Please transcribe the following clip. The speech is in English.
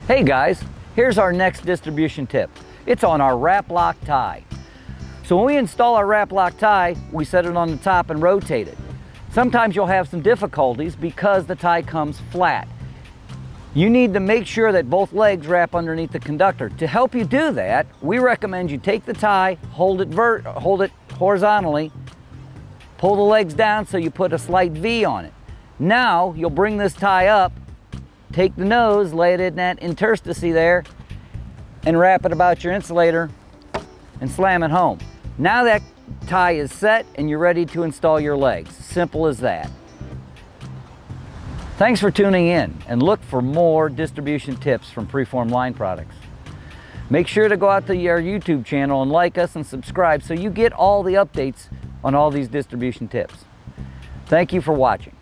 Hey guys, here's our next distribution tip. It's on our WRAPLOCK tie. So when we install our WRAPLOCK tie, we set it on the top and rotate it. Sometimes you'll have some difficulties because the tie comes flat. You need to make sure that both legs wrap underneath the conductor. To help you do that, we recommend you take the tie, hold it horizontally, pull the legs down so you put a slight V on it. Now you'll bring this tie up, take the nose, lay it in that interstice there, and wrap it about your insulator and slam it home. Now that tie is set and you're ready to install your legs. Simple as that. Thanks for tuning in, and look for more distribution tips from Preform Line Products. Make sure to go out to our YouTube channel and like us and subscribe so you get all the updates on all these distribution tips. Thank you for watching.